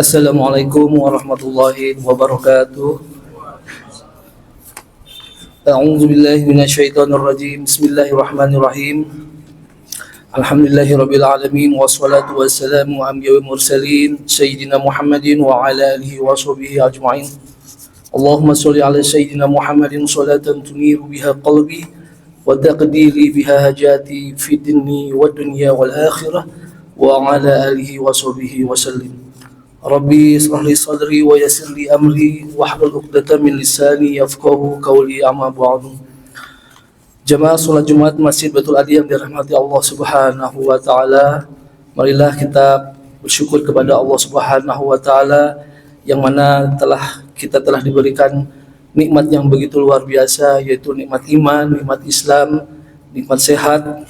Assalamualaikum warahmatullahi wabarakatuh. A'udzu billahi minasyaitonir rajim. Bismillahirrahmanirrahim. Alhamdulillahirabbil alamin wassalatu wassalamu ala anbiya'il mursalin sayyidina Muhammadin wa ala alihi washabihi ajmain. Allahumma shalli ala sayyidina Muhammadin shalatan tuniru biha qalbi wa taqdiri biha hajati fid dunya wad dunya wal akhirah wa ala alihi washabihi wasallim. Rabbi israh li sadri wa yassir li amri wahlul 'uqdatam min lisani yafqahu qawli amma ba'du. Jamaah salat Jumat Masjid Baitul Adi yang dirahmati Allah Subhanahu wa taala, marilah kita bersyukur kepada Allah Subhanahu wa taala yang mana kita telah diberikan nikmat yang begitu luar biasa, yaitu nikmat iman, nikmat Islam, nikmat sehat,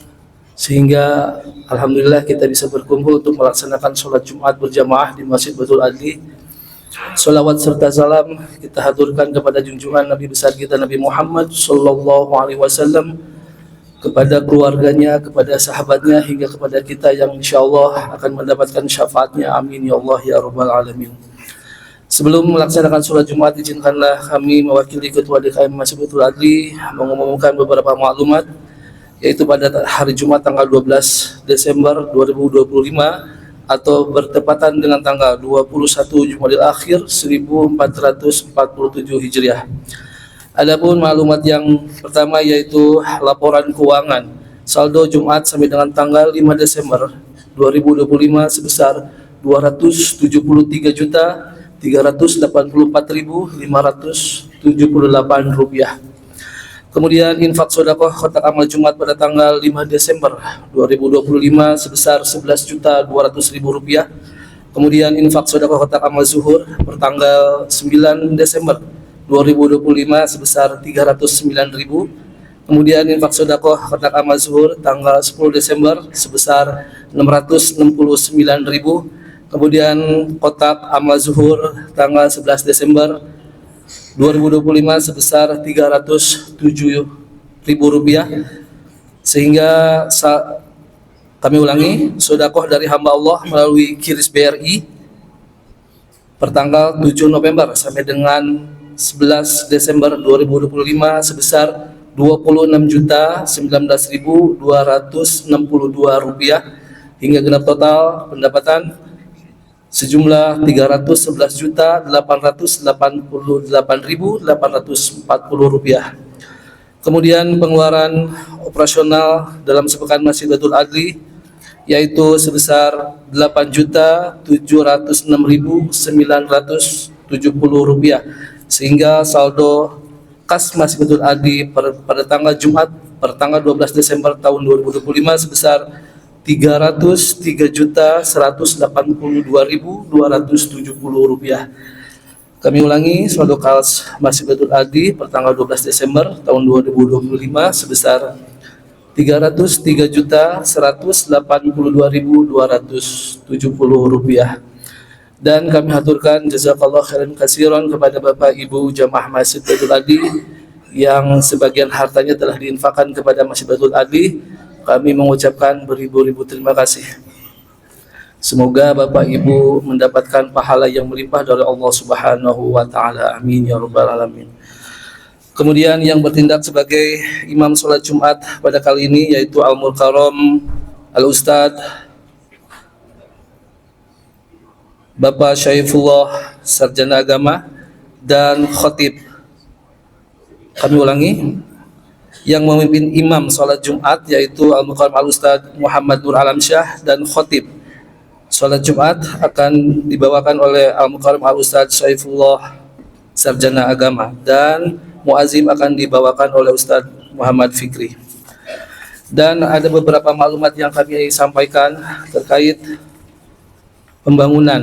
sehingga alhamdulillah kita bisa berkumpul untuk melaksanakan sholat Jumat berjamaah di Masjid Baitul Adli. Sholawat serta salam kita haturkan kepada junjungan Nabi besar kita Nabi Muhammad Sallallahu Alaihi Wasallam, kepada keluarganya, kepada sahabatnya, hingga kepada kita yang insya Allah akan mendapatkan syafaatnya. Amin ya Allah ya Rabbal Alamin. Sebelum melaksanakan sholat Jumat, izinkanlah kami mewakili Ketua DKM Masjid Baitul Adli mengumumkan beberapa maklumat, yaitu pada hari Jumat tanggal 12 Desember 2025 atau bertepatan dengan tanggal 21 Jumadil Akhir 1447 Hijriah. Adapun maklumat yang pertama yaitu laporan keuangan saldo Jumat sampai dengan tanggal 5 Desember 2025 sebesar 273.384.578 rupiah. Kemudian infak sedekah kotak amal Jumat pada tanggal 5 Desember 2025 sebesar 11.200.000 rupiah. Kemudian infak sedekah kotak amal zuhur per tanggal 9 Desember 2025 sebesar 309.000. Kemudian infak sedekah kotak amal zuhur tanggal 10 Desember sebesar 669.000. Kemudian kotak amal zuhur tanggal 11 Desember 2025 sebesar 307.000 rupiah. Sehingga kami ulangi, sedekah dari hamba Allah melalui QRIS BRI pertanggal 7 November sampai dengan 11 Desember 2025 sebesar 26.019.262 rupiah, hingga genap total pendapatan sejumlah 311.888.840 rupiah. Kemudian pengeluaran operasional dalam sepekan Masjid Baitul Adli yaitu sebesar 8.706.970 rupiah, sehingga saldo kas Masjid Baitul Adli pada tanggal Jumat pada tanggal 12 Desember tahun 2025 sebesar 303.182.270 rupiah. Kami ulangi, saldo kas Masjid Baitul Adli per tanggal 12 Desember tahun 2025 sebesar 303.182.270 rupiah. Dan kami haturkan jazakallah khairan katsiran kepada Bapak Ibu jamaah Masjid Baitul Adli yang sebagian hartanya telah diinfakkan kepada Masjid Baitul Adli. Kami mengucapkan beribu-ribu terima kasih. Semoga Bapak Ibu mendapatkan pahala yang melimpah dari Allah Subhanahu wa taala. Amin ya rabbal alamin. Kemudian yang bertindak sebagai imam sholat Jumat pada kali ini yaitu Al-Mukarram Al-Ustadz Bapak Syaifullah Sarjana Agama dan Khatib. Kami ulangi, yang memimpin imam sholat Jumat yaitu Al-Mukarram Al-Ustadz Muhammad Nur Alamsyah, dan Khatib sholat Jumat akan dibawakan oleh Al-Mukarram Al-Ustadz Syaifullah Sarjana Agama, dan muazim akan dibawakan oleh Ustadz Muhammad Fikri. Dan ada beberapa maklumat yang kami sampaikan terkait pembangunan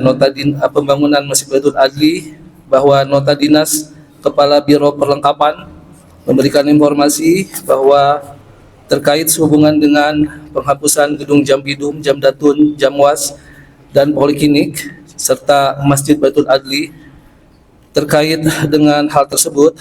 Masjid Baitul Adli, bahwa nota dinas Kepala Biro Perlengkapan memberikan informasi bahwa terkait sehubungan dengan penghapusan gedung Jambidum, Jamdatun, Jamwas, dan Poliklinik serta Masjid Baitul Adli. Terkait dengan hal tersebut,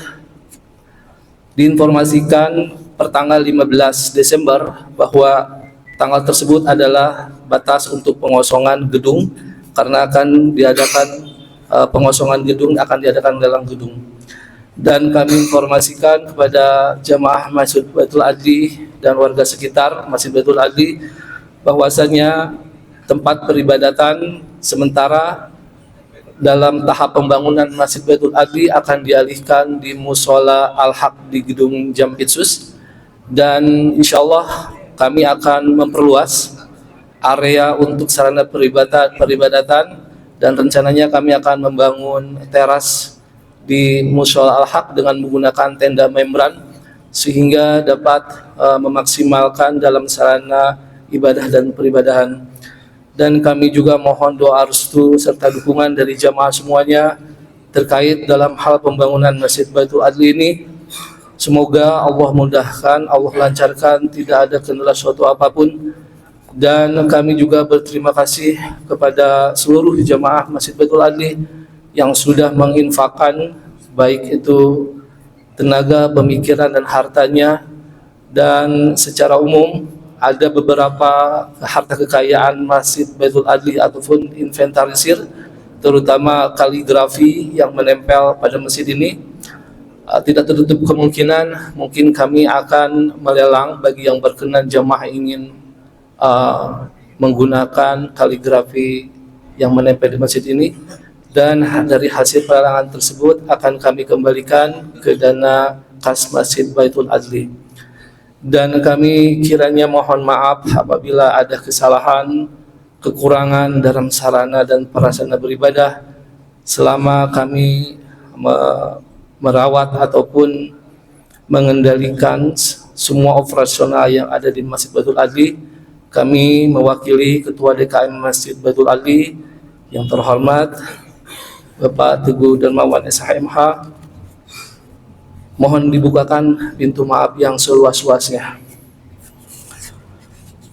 diinformasikan pertanggal 15 Desember bahwa tanggal tersebut adalah batas untuk pengosongan gedung karena akan diadakan pengosongan gedung, akan diadakan lelang gedung. Dan kami informasikan kepada jamaah Masjid Baitul Adli dan warga sekitar Masjid Baitul Adli bahwasanya tempat peribadatan sementara dalam tahap pembangunan Masjid Baitul Adli akan dialihkan di Musola Al-Haq di Gedung Jampitsus, dan insya Allah kami akan memperluas area untuk sarana peribadatan, dan rencananya kami akan membangun teras di Musola Al-Haq dengan menggunakan tenda membran sehingga dapat memaksimalkan dalam sarana ibadah dan peribadahan. Dan kami juga mohon doa restu serta dukungan dari jamaah semuanya terkait dalam hal pembangunan Masjid Baitul Adli ini. Semoga Allah mudahkan, Allah lancarkan, tidak ada kendala suatu apapun. Dan kami juga berterima kasih kepada seluruh jamaah Masjid Baitul Adli yang sudah menginfakkan baik itu tenaga, pemikiran, dan hartanya. Dan secara umum ada beberapa harta kekayaan Masjid Baitul Adli ataupun inventarisir, terutama kaligrafi yang menempel pada masjid ini. Tidak tertutup kemungkinan mungkin kami akan melelang bagi yang berkenan jamaah ingin menggunakan kaligrafi yang menempel di masjid ini, dan dari hasil pelelangan tersebut akan kami kembalikan ke dana kas Masjid Baitul Adli. Dan kami kiranya mohon maaf apabila ada kesalahan, kekurangan dalam sarana dan prasarana beribadah selama kami merawat ataupun mengendalikan semua operasional yang ada di Masjid Baitul Adli. Kami mewakili Ketua DKM Masjid Baitul Adli yang terhormat Bapak Teguh Darmawan SHMH, mohon dibukakan pintu maaf yang seluas-luasnya.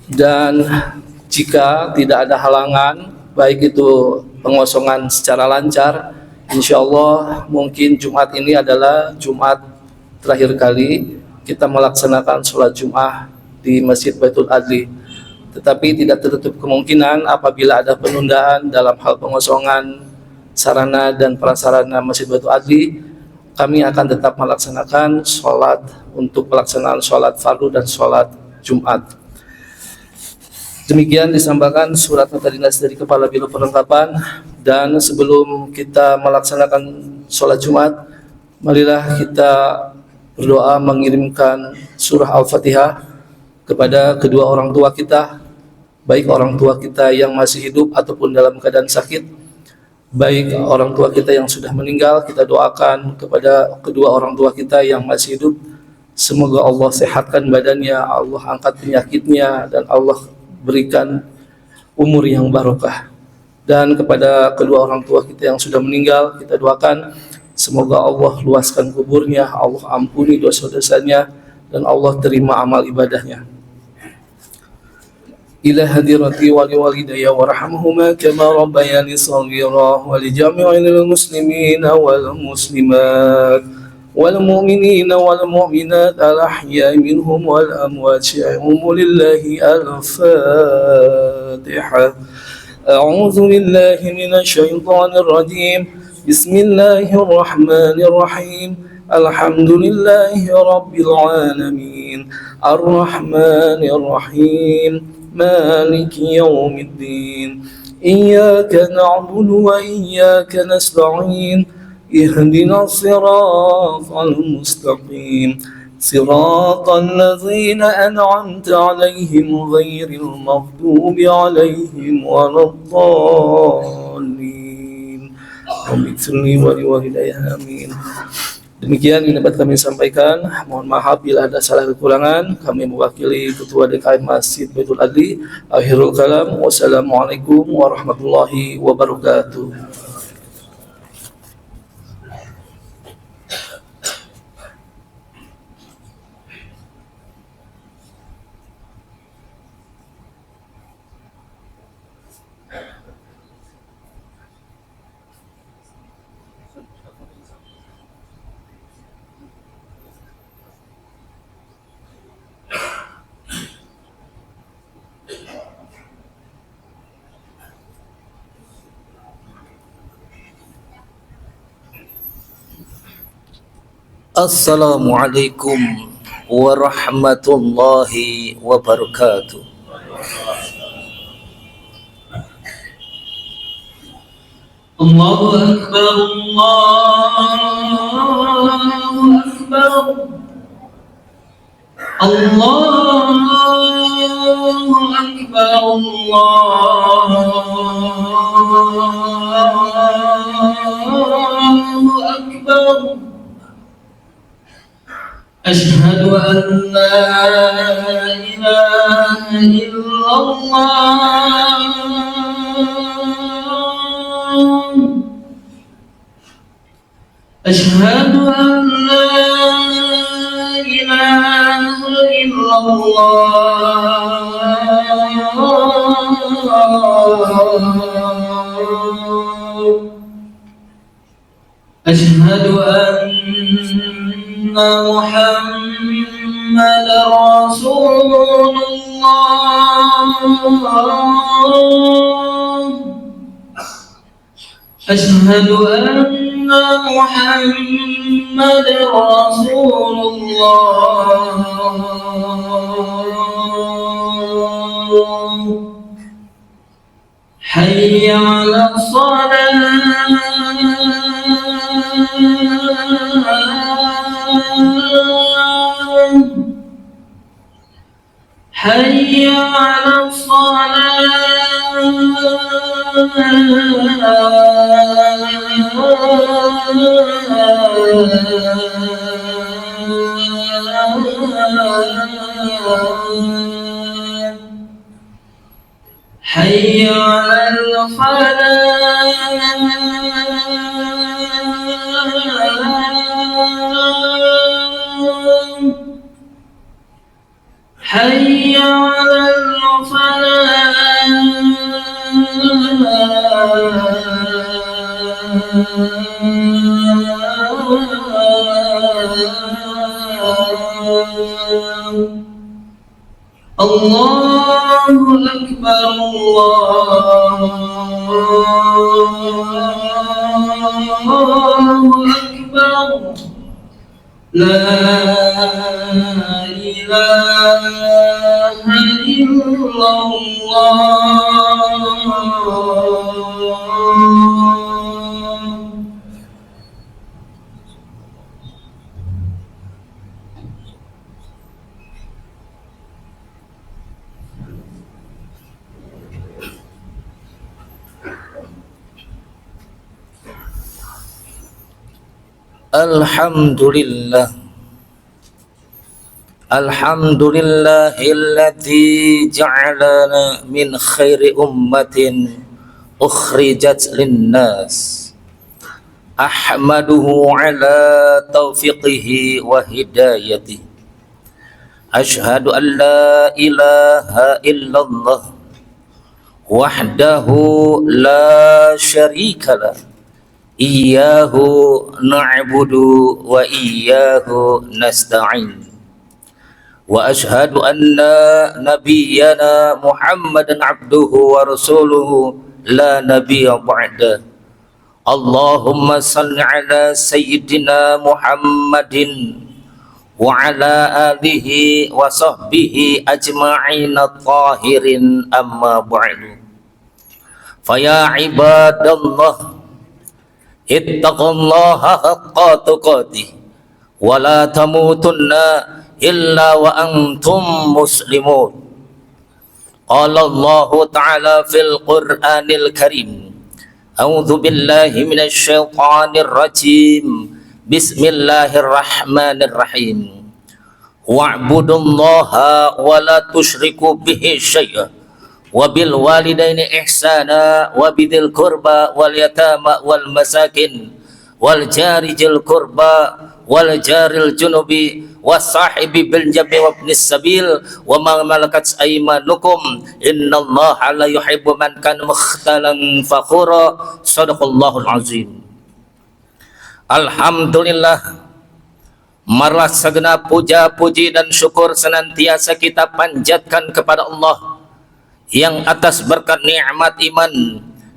Dan jika tidak ada halangan, baik itu pengosongan secara lancar, insya Allah mungkin Jumat ini adalah Jumat terakhir kali kita melaksanakan sholat Jum'ah di Masjid Baitul Adli. Tetapi tidak tertutup kemungkinan apabila ada penundaan dalam hal pengosongan sarana dan prasarana Masjid Baitul Adli, kami akan tetap melaksanakan sholat untuk pelaksanaan sholat fardu dan sholat Jumat. Demikian disampaikan surat nota dinas dari Kepala Biro Perlengkapan. Dan sebelum kita melaksanakan sholat Jumat, marilah kita berdoa mengirimkan surah Al-Fatihah kepada kedua orang tua kita, baik orang tua kita yang masih hidup ataupun dalam keadaan sakit. Baik orang tua kita yang sudah meninggal, kita doakan kepada kedua orang tua kita yang masih hidup, semoga Allah sehatkan badannya, Allah angkat penyakitnya, dan Allah berikan umur yang barokah. Dan kepada kedua orang tua kita yang sudah meninggal, kita doakan semoga Allah luaskan kuburnya, Allah ampuni dosa-dosanya, dan Allah terima amal ibadahnya. إلى هديرتي ولوالدي وارحمهما كما ربياني صغيرا ولجميع المسلمين والمسلمات والمؤمنين والمؤمنات الأحياء منهم والأموات شيعهم لله الفاتحة. أعوذ بالله من الشيطان الرجيم. بسم الله الرحمن الرحيم. الحمد لله رب العالمين الرحمن الرحيم مالك يوم الدين إياك نعبد وإياك نستعين اهدنا الصراط المستقيم صراط الذين أنعمت عليهم غير المغضوب عليهم ولا الضالين رب اغفر لي ولوالدي آمين. Demikian yang dapat kami sampaikan. Mohon maaf bila ada salah kekurangan. Kami mewakili Ketua DKM Masjid Baitul Adli. Akhirul kalam. Wassalamualaikum warahmatullahi wabarakatuh. Assalamualaikum warahmatullahi wabarakatuh. Allahu Akbar, Allahu Akbar, Allahu Akbar, Allahu Akbar. Ashhadu an la ilaha illallah. Ashhadu an la ilaha illallah. Ashhadu anna Muhammadar Rasulullah. Ashhadu anna Muhammadar Rasulullah. Hayya 'alas salah. Hayya 'alas salah. Hayya 'alal falah. Hayya 'alal falah. Allahu Akbar, Allahu Akbar. La ilaha illallah. Alhamdulillah, alhamdulillahilladzi ja'alana min khairi ummatin ukhrijat linnas. Ahmaduhu ala taufiqihi wa hidayatihi. Ashhadu an la ilaha illallah wahdahu la syarikalah. Iyyahu na'budu wa iyyahu nasta'in. Wa ashhadu anna nabiyyana Muhammadan abduhu wa rasuluhu la nabiyya ba'da. Allahumma salli ala sayyidina Muhammadin wa ala alihi wa sahbihi ajma'in at-tahirin, amma ba'du. Faya ibadallah, ittaqullaha haqqa tuqatih wa la tamutunna illa wa antum muslimun. Qala Allah ta'ala fil Qur'anil Karim, a'udzu billahi minasy syaithanir rajim. Bismillahirrahmanirrahim. Wa'budullaha wa la tusyriku bihi syai'a wa bil walidaini ihsana wa bidil qurba wal yatama wal masakin wal jari jil qurba wal jaril junubi wasahibi bil jambi wa ibnis sabil wa ma malakat aymanukum innallaha la yuhibbu man kana mukhtalan fakhura. Shadaqallahul azim. Alhamdulillah, marilah segenap puja puji dan syukur senantiasa kita panjatkan kepada Allah yang atas berkat nikmat iman,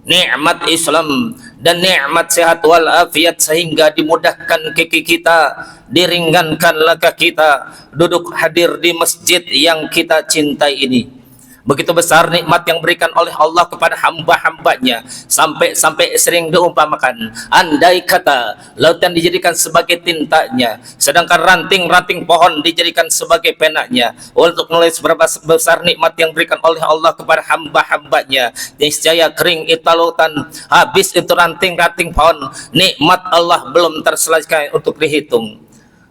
nikmat Islam dan nikmat sehat walafiat sehingga dimudahkan kaki kita, diringankan langkah kita duduk hadir di masjid yang kita cintai ini. Begitu besar nikmat yang berikan oleh Allah kepada hamba-hambanya, sampai sering diumpamakan, andai kata lautan dijadikan sebagai tintanya, sedangkan ranting-ranting pohon dijadikan sebagai penanya untuk menulis berapa besar nikmat yang berikan oleh Allah kepada hamba-hambanya, niscaya kering itu lautan, habis itu ranting-ranting pohon, nikmat Allah belum terselesaikan untuk dihitung.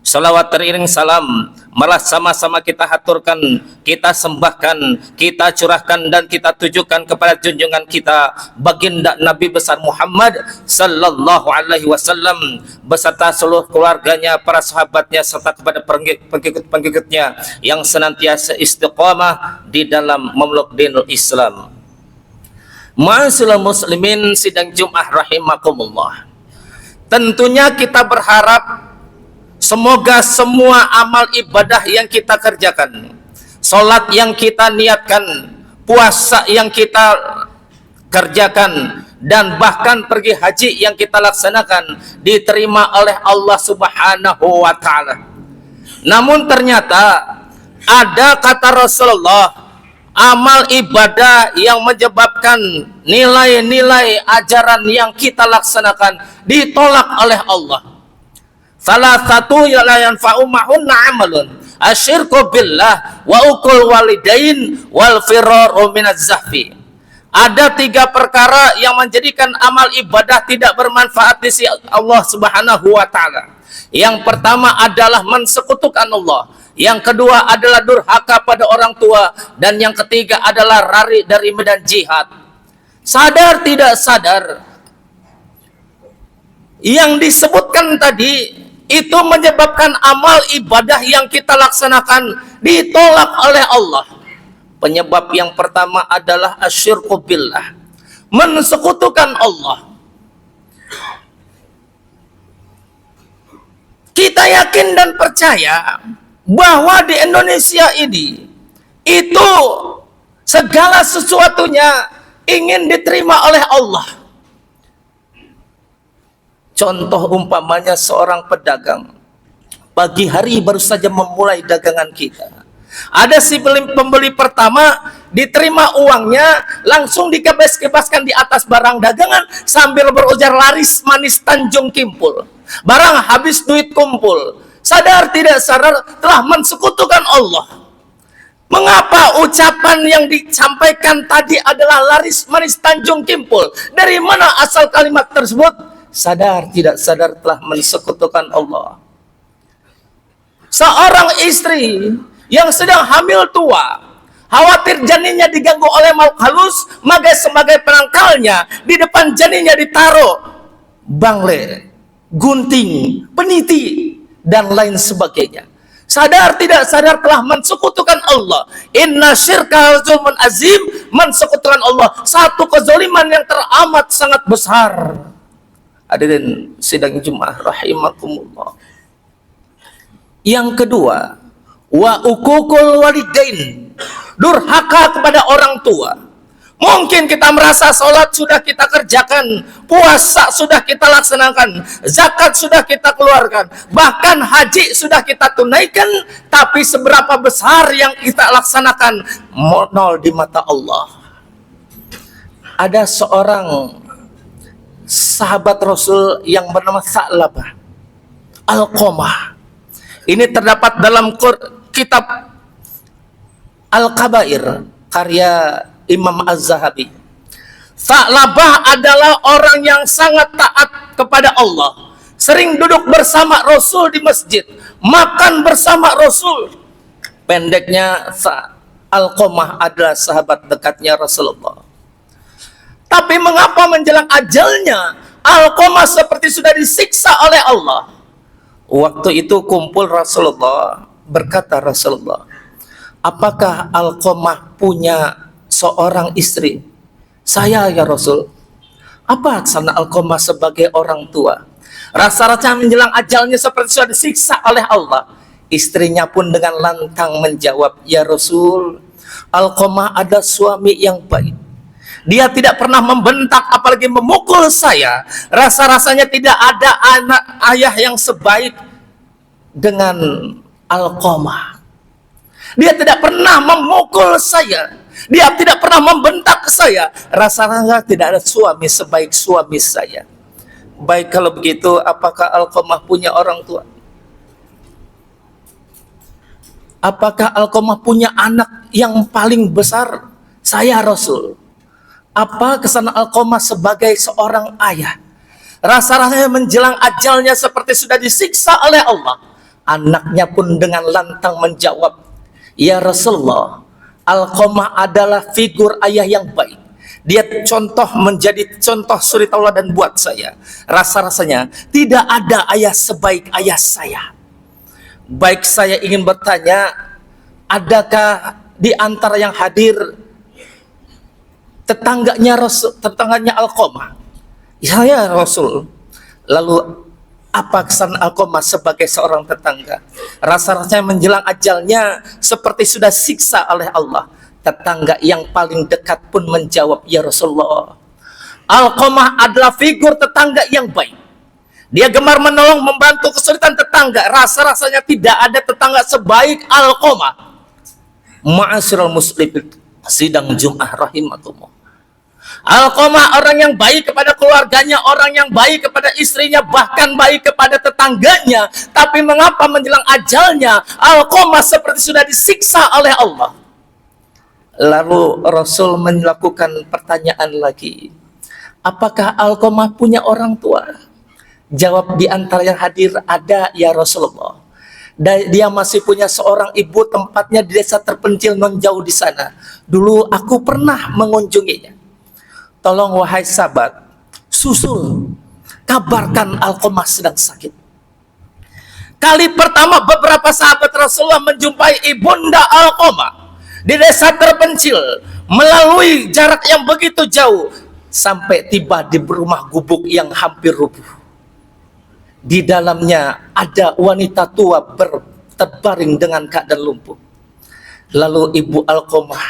Salawat teriring salam malah sama-sama kita haturkan, kita sembahkan, kita curahkan dan kita tujukan kepada junjungan kita baginda Nabi besar Muhammad sallallahu alaihi wasallam beserta seluruh keluarganya, para sahabatnya serta kepada pengikut-pengikutnya yang senantiasa istiqamah di dalam memeluk dinul Islam. Ma'asyiral muslimin sidang Jumat rahimakumullah. Tentunya kita berharap semoga semua amal ibadah yang kita kerjakan, sholat yang kita niatkan, puasa yang kita kerjakan, dan bahkan pergi haji yang kita laksanakan diterima oleh Allah Subhanahu wa ta'ala. Namun ternyata ada kata Rasulullah, amal ibadah yang menyebabkan nilai-nilai ajaran yang kita laksanakan ditolak oleh Allah. Salah satu yang la yanfa'u ma'unna amalun asyirku billah wa ukul walidain wal firaru minaz zahfi. Ada 3 perkara yang menjadikan amal ibadah tidak bermanfaat di sisi Allah Subhanahu wa ta'ala. Yang pertama adalah mensekutukan Allah, yang kedua adalah durhaka pada orang tua, dan yang ketiga adalah lari dari medan jihad. Sadar tidak sadar, yang disebutkan tadi itu menyebabkan amal ibadah yang kita laksanakan ditolak oleh Allah. Penyebab yang pertama adalah asyirku billah, mensekutukan Allah. Kita yakin dan percaya bahwa di Indonesia ini itu segala sesuatunya ingin diterima oleh Allah. Contoh umpamanya seorang pedagang, pagi hari baru saja memulai dagangan kita. Ada si pembeli pertama, diterima uangnya, langsung dikebas-kebaskan di atas barang dagangan sambil berujar laris manis Tanjung Kimpul. Barang habis duit kumpul. Sadar tidak sadar telah mensekutukan Allah. Mengapa ucapan yang disampaikan tadi adalah laris manis Tanjung Kimpul? Dari mana asal kalimat tersebut? Sadar tidak sadar telah mensekutukan Allah. Seorang istri yang sedang hamil tua, khawatir janinnya diganggu oleh makhluk halus, maka sebagai penangkalnya di depan janinnya ditaruh bangle, gunting, peniti, dan lain sebagainya. Sadar tidak sadar telah mensekutukan Allah. Inna syirka zulmun azim, mensekutukan Allah, satu kezaliman yang teramat sangat besar. Hadirin sidang Jumat rahimakumullah. Yang kedua, wa ukukul walidain, durhaka kepada orang tua. Mungkin kita merasa sholat sudah kita kerjakan, puasa sudah kita laksanakan, zakat sudah kita keluarkan, bahkan haji sudah kita tunaikan, tapi seberapa besar yang kita laksanakan? Nol di mata Allah. Ada seorang sahabat Rasul yang bernama Sa'labah Al-Qamah. Ini terdapat dalam kitab Al-Kabair karya Imam Az-Zahabi. Sa'labah adalah orang yang sangat taat kepada Allah, sering duduk bersama Rasul di masjid, makan bersama Rasul. Pendeknya, Al-Qamah adalah sahabat dekatnya Rasulullah. Tapi mengapa menjelang ajalnya Al-Qamah seperti sudah disiksa oleh Allah? Waktu itu kumpul Rasulullah, berkata Rasulullah, apakah Al-Qamah punya seorang istri? Saya ya Rasul. Apa sana Al-Qamah sebagai orang tua? Rasa-rasa menjelang ajalnya seperti sudah disiksa oleh Allah. Istrinya pun dengan lantang menjawab, ya Rasul, Al-Qamah ada suami yang baik. Dia tidak pernah membentak apalagi memukul saya. Rasa-rasanya tidak ada anak ayah yang sebaik dengan Alqamah. Dia tidak pernah memukul saya. Dia tidak pernah membentak saya. Rasa-rasanya tidak ada suami sebaik suami saya. Baik kalau begitu, apakah Alqamah punya orang tua? Apakah Alqamah punya anak yang paling besar? Saya Rasul. Apa kesan Alqamah sebagai seorang ayah? Rasa-rasanya menjelang ajalnya seperti sudah disiksa oleh Allah. Anaknya pun dengan lantang menjawab, ya Rasulullah, Alqamah adalah figur ayah yang baik. Dia menjadi contoh suri tauladan buat saya. Rasa-rasanya tidak ada ayah sebaik ayah saya. Baik, saya ingin bertanya, adakah di antara yang hadir tetangganya Alqamah? Ya Rasul. Lalu apa kesan Alqamah sebagai seorang tetangga? Rasa-rasanya menjelang ajalnya seperti sudah siksa oleh Allah. Tetangga yang paling dekat pun menjawab, ya Rasulullah, Alqamah adalah figur tetangga yang baik. Dia gemar menolong, membantu kesulitan tetangga. Rasa-rasanya tidak ada tetangga sebaik Alqamah. Ma'asyiral muslimin, sidang Jum'ah rahimakumullah. Alqamah orang yang baik kepada keluarganya, orang yang baik kepada istrinya, bahkan baik kepada tetangganya. Tapi mengapa menjelang ajalnya Alqamah seperti sudah disiksa oleh Allah? Lalu Rasul melakukan pertanyaan lagi, apakah Alqamah punya orang tua? Jawab di antara yang hadir, ada ya Rasulullah. Dia masih punya seorang ibu, tempatnya di desa terpencil non jauh di sana. Dulu aku pernah mengunjunginya. Tolong wahai sahabat, susul, kabarkan Alqamah sedang sakit. Kali pertama beberapa sahabat Rasulullah menjumpai ibunda Alqamah di desa terpencil, melalui jarak yang begitu jauh, sampai tiba di rumah gubuk yang hampir rubuh. Di dalamnya ada wanita tua terbaring dengan keadaan lumpuh. Lalu ibu Alqamah,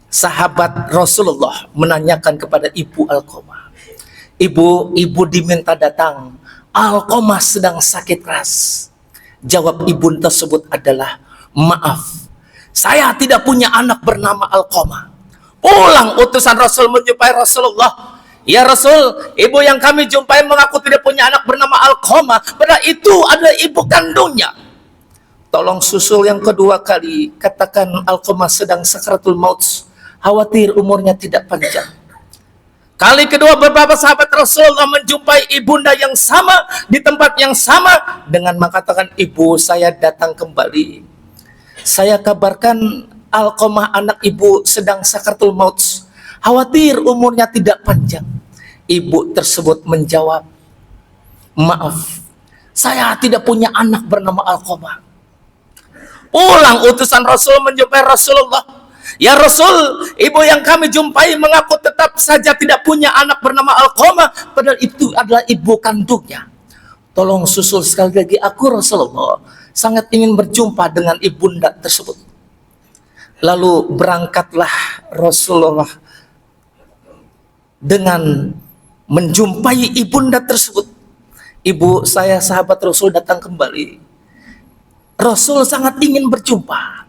sahabat Rasulullah, menanyakan kepada ibu Alqamah, ibu diminta datang, Alqamah sedang sakit keras. Jawab ibu tersebut adalah, maaf, saya tidak punya anak bernama Alqamah. Pulang utusan Rasul menjumpai Rasulullah, ya Rasul, ibu yang kami jumpai mengaku tidak punya anak bernama Alqamah, padahal itu adalah ibu kandungnya. Tolong susul yang kedua kali, katakan Alqamah sedang sakaratul maut, khawatir umurnya tidak panjang. Kali kedua beberapa sahabat Rasulullah menjumpai ibunda yang sama di tempat yang sama dengan mengatakan, ibu saya datang kembali. Saya kabarkan Alqamah anak ibu sedang sakaratul maut, khawatir umurnya tidak panjang. Ibu tersebut menjawab, maaf, saya tidak punya anak bernama Alqamah. Pulang utusan Rasul menjumpai Rasulullah, ya Rasul, ibu yang kami jumpai mengaku tetap saja tidak punya anak bernama Alqamah, padahal itu adalah ibu kandungnya. Tolong susul sekali lagi, aku Rasulullah sangat ingin berjumpa dengan ibunda tersebut. Lalu berangkatlah Rasulullah dengan menjumpai ibunda tersebut. Ibu saya sahabat Rasul datang kembali. Rasul sangat ingin berjumpa.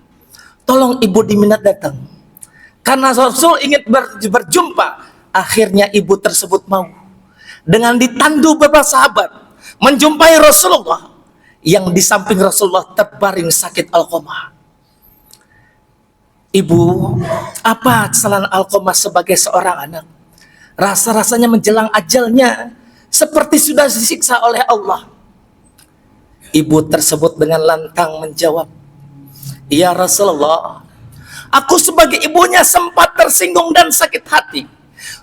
Tolong ibu diminta datang. Karena Rasul ingin berjumpa, akhirnya ibu tersebut mau. Dengan ditandu beberapa sahabat menjumpai Rasulullah, yang di samping Rasulullah terbaring sakit Alqamah. Ibu, apa kesalahan Alqamah sebagai seorang anak? Rasa-rasanya menjelang ajalnya seperti sudah disiksa oleh Allah. Ibu tersebut dengan lantang menjawab, ya Rasulullah, aku sebagai ibunya sempat tersinggung dan sakit hati.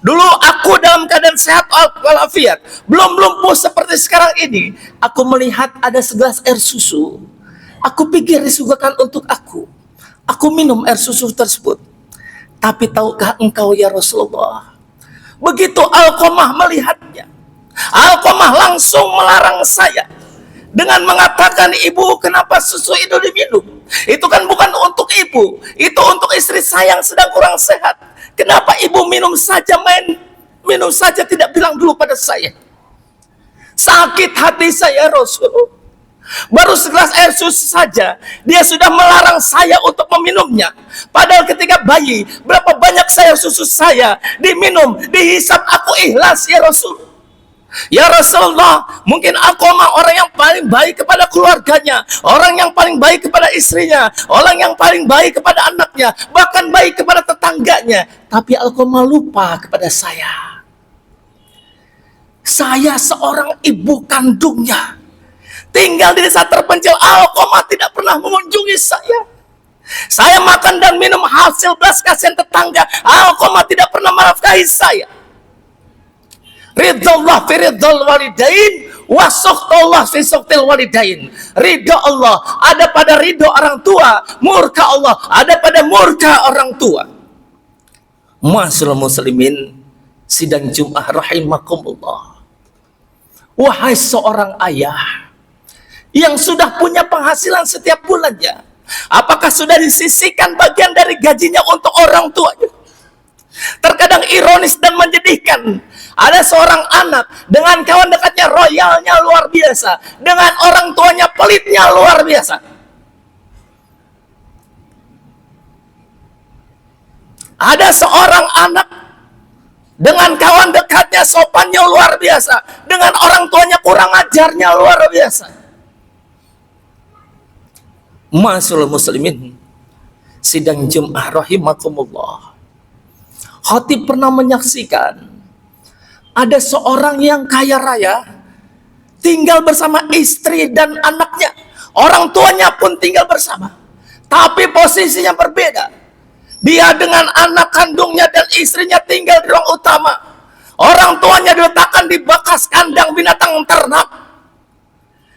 Dulu aku dalam keadaan sehat walafiat, belum lumpuh seperti sekarang ini. Aku melihat ada segelas air susu, aku pikir disuguhkan untuk aku. Aku minum air susu tersebut. Tapi tahukah engkau ya Rasulullah, begitu Alqamah melihatnya, Alqamah langsung melarang saya dengan mengatakan, ibu kenapa susu itu diminum? Itu kan bukan untuk ibu, itu untuk istri saya yang sedang kurang sehat. Kenapa ibu minum saja tidak bilang dulu pada saya? Sakit hati saya Rasul. Baru segelas air susu saja dia sudah melarang saya untuk meminumnya. Padahal ketika bayi, berapa banyak sayur susu saya diminum, dihisap, aku ikhlas ya Rasul. Ya Rasulullah, mungkin aku orang yang paling baik kepada keluarganya, orang yang paling baik kepada istrinya, orang yang paling baik kepada anaknya, bahkan baik kepada tetangganya. Tapi Alqamah lupa kepada saya. Saya seorang ibu kandungnya, tinggal di desa terpencil. Alqamah tidak pernah mengunjungi saya. Saya makan dan minum hasil belas kasihan tetangga. Alqamah tidak pernah menafkahi saya. Ridallah fi ridal walidain wa sukhtallah fi sukhtil walidain. Ridho Allah ada pada ridho orang tua, murka Allah ada pada murka orang tua. Ma'asyiral muslimin, sidang Jumat rahimakumullah. Wahai seorang ayah yang sudah punya penghasilan setiap bulannya, apakah sudah disisihkan bagian dari gajinya untuk orang tuanya? Terkadang ironis dan menyedihkan, ada seorang anak dengan kawan dekatnya royalnya luar biasa, dengan orang tuanya pelitnya luar biasa. Ada seorang anak dengan kawan dekatnya sopannya luar biasa, dengan orang tuanya kurang ajarnya luar biasa. Ma'asyiral muslimin, sidang Jumat rahimakumullah. Khatib pernah menyaksikan ada seorang yang kaya raya tinggal bersama istri dan anaknya. Orang tuanya pun tinggal bersama, tapi posisinya berbeda. Dia dengan anak kandungnya dan istrinya tinggal di ruang utama. Orang tuanya diletakkan di bekas kandang binatang ternak.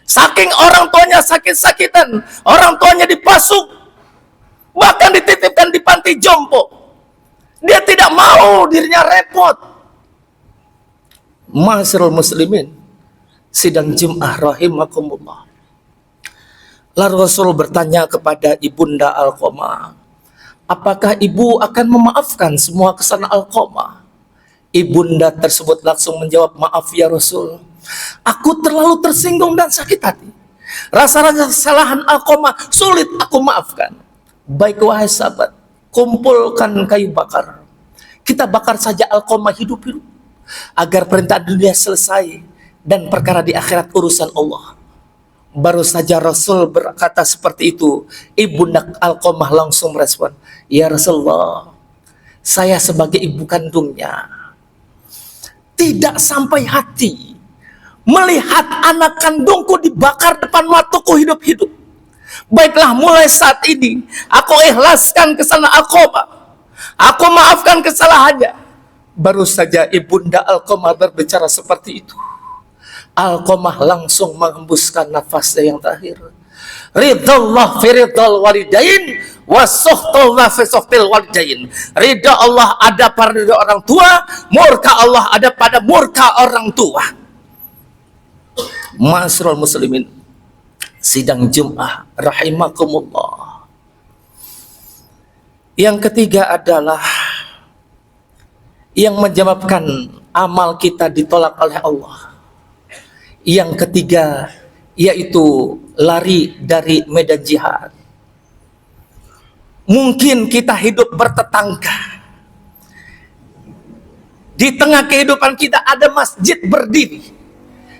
Saking orang tuanya sakit-sakitan, orang tuanya dipasung, bahkan dititipkan di panti jompo. Dia tidak mau dirinya repot. Ma'asyiral muslimin, sidang Jumat rahimakumullah. Lalu Rasul bertanya kepada ibunda Alqamah, apakah ibu akan memaafkan semua kesalahan Alqamah? Ibunda tersebut langsung menjawab, maaf ya Rasul, aku terlalu tersinggung dan sakit hati. Rasa-rasa kesalahan Alqamah sulit aku maafkan. Baik wahai sahabat, kumpulkan kayu bakar. Kita bakar saja Alqamah hidup-hidup, agar perintah dunia selesai dan perkara di akhirat urusan Allah. Baru saja Rasul berkata seperti itu, ibunda Alqamah langsung merespon, ya Rasulullah, saya sebagai ibu kandungnya tidak sampai hati melihat anak kandungku dibakar depan mataku hidup-hidup. Baiklah, mulai saat ini aku ikhlaskan kesalahan Alqamah, aku maafkan kesalahannya. Baru saja ibunda Alqamah berbicara seperti itu, Alqamah langsung menghembuskan nafasnya yang terakhir. Ridallah fi ridal walidain wa sukhtallah fi sukhtil walidain. Ridha Allah ada pada ridha orang tua, murka Allah ada pada murka orang tua. Ma'asyiral muslimin, sidang Jumat rahimakumullah. Yang ketiga adalah yang menyebabkan amal kita ditolak oleh Allah. Yang ketiga yaitu lari dari medan jihad. Mungkin kita hidup bertetangga, di tengah kehidupan kita ada masjid berdiri,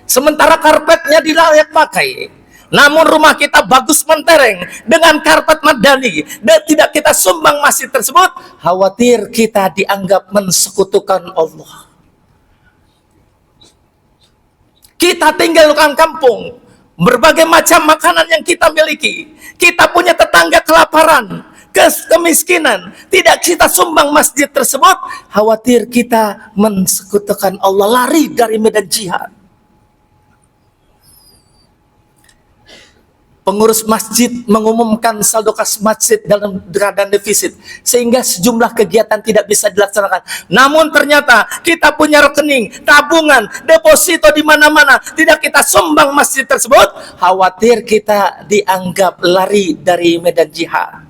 sementara karpetnya dilayak pakai, namun rumah kita bagus mentereng dengan karpet madani dan tidak kita sumbang masjid tersebut. Khawatir kita dianggap mensekutukan Allah. Kita tinggal di kampung, berbagai macam makanan yang kita miliki, kita punya tetangga kelaparan, kemiskinan, tidak kita sumbang masjid tersebut. Khawatir kita mensekutukan Allah, lari dari medan jihad. Pengurus masjid mengumumkan saldo kas masjid dalam keadaan defisit, sehingga sejumlah kegiatan tidak bisa dilaksanakan. Namun ternyata kita punya rekening, tabungan, deposito di mana-mana, tidak kita sumbang masjid tersebut. Khawatir kita dianggap lari dari medan jihad,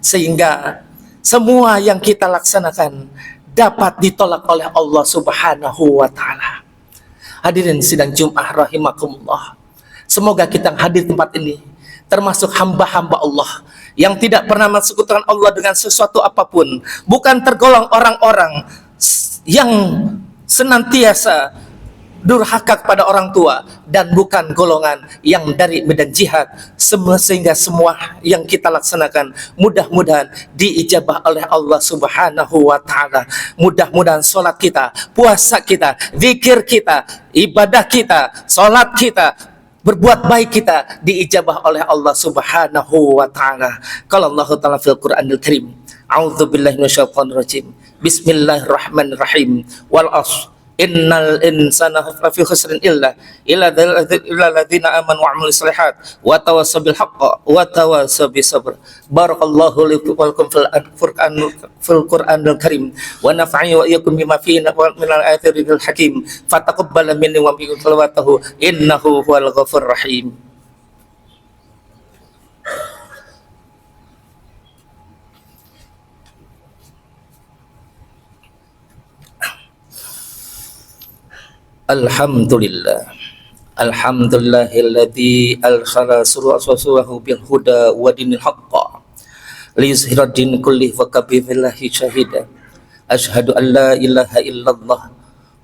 sehingga semua yang kita laksanakan dapat ditolak oleh Allah Subhanahu wa taala. Hadirin sidang Jumat rahimakumullah. Semoga kita yang hadir tempat ini termasuk hamba-hamba Allah yang tidak pernah mensekutukan Allah dengan sesuatu apapun, bukan tergolong orang-orang yang senantiasa durhaka kepada orang tua, dan bukan golongan yang dari medan jihad. Sehingga semua yang kita laksanakan mudah-mudahan diijabah oleh Allah Subhanahu wa taala. Mudah-mudahan salat kita, puasa kita, zikir kita, ibadah kita, salat kita, berbuat baik kita diijabah oleh Allah Subhanahu wa taala. Qala Allah taala fil Qur'anil Karim, a'udzubillahi minasyaitonir rajim. Bismillahirrahmanirrahim. Wal 'ashr innal insana lafi khusrin illa alladzina amanu wa 'amilus shalihat wa tawassaw bil haqqi wa tawassaw bis sabr. Barakallahu li wa lakum fil Qur'anil Karim wa nafa'ani wa iyyakum bima fihi minal ayatil hakim. Fataqabbal minni wa minkum salawatahu innahu huwal ghafurur rahim. Alhamdulillah, alhamdulillahilladzi arsala rasulahu bil huda wa dinil haqq liyuzhira din kulli wa kafa billahi syahida. Asyhadu an la ilaha illallah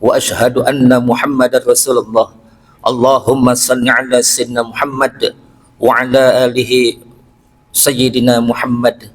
wa asyhadu anna muhammadar rasulullah. Allahumma shalli ala sayyidina Muhammad wa ala alihi sayyidina Muhammad.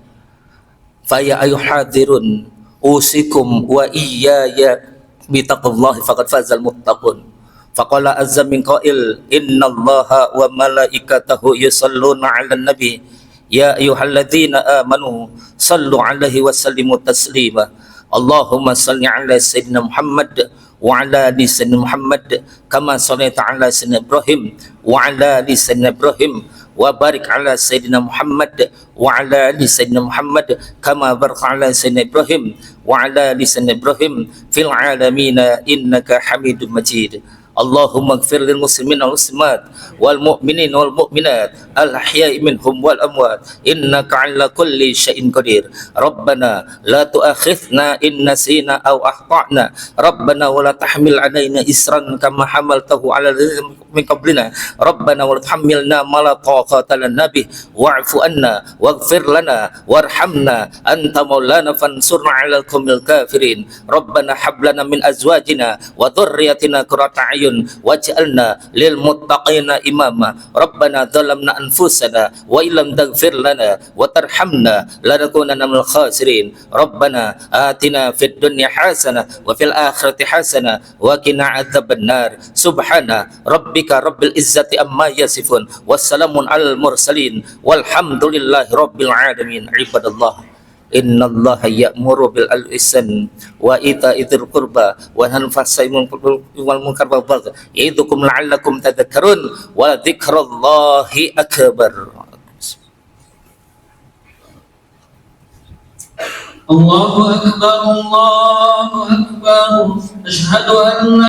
Fa ya ayyuhadirun usikum wa iyaya bitaqwallahi faqad fazal muttaqun. Faqala azza min qail innallaha wa malaikatahu yusalluna 'alan nabi ya ayyuhalladzina amanu sallu 'alaihi wa sallimu taslima. Allahumma shalli 'ala sayyidina Muhammad wa 'ala ali sayyidina Muhammad kama shallaita 'ala sayyidina Ibrahim wa 'ala ali sayyidina Ibrahim wa barik 'ala sayyidina Muhammad wa 'ala ali sayyidina Muhammad kama barakta 'ala sayyidina Ibrahim wa 'ala ali sayyidina Ibrahim fil 'alamin innaka Hamidum Majid. Allahumma ighfir lil muslimin wal muslimat wal mu'minin wal mu'minat al ahya'i minhum wal amwat innaka 'ala kulli syai'in qadir. Rabbana la tu'akhidhna in nasina aw akhtana. Rabbana wa la tahmil 'alaina isran kama hamaltahu 'ala min qablina. Rabbana wa la tuhammilna ma la taqata lana bih wa'fu anna waghfir lana warhamna anta maulana fansurna 'alal qaumil kafirin. Rabbana hab lana min azwajina wa dhurriyyatina qurrata a'yun waj'alna lil muttaqina imama. Rabbana dhalamna anfusana wa illam taghfir lana wa tarhamna lanakunanna minal khasirin. Rabbana atina fid dunya hasanah wa fil akhirati hasanah wa qina adzabannar. Subhana rabbika rabbil izzati amma yasifun wassalamun alal mursalin walhamdulillahi rabbil alamin. Ibadallah, innallaha ya'muru bil ihsan wa ita'i dzil qurba wa yanha 'anil fahsya'i wal munkar wal baghi ya'idukum la'allakum tadhakkarun wa dzikrullahi akbar. Allahu akbar, Allahu akbar. Asyhadu an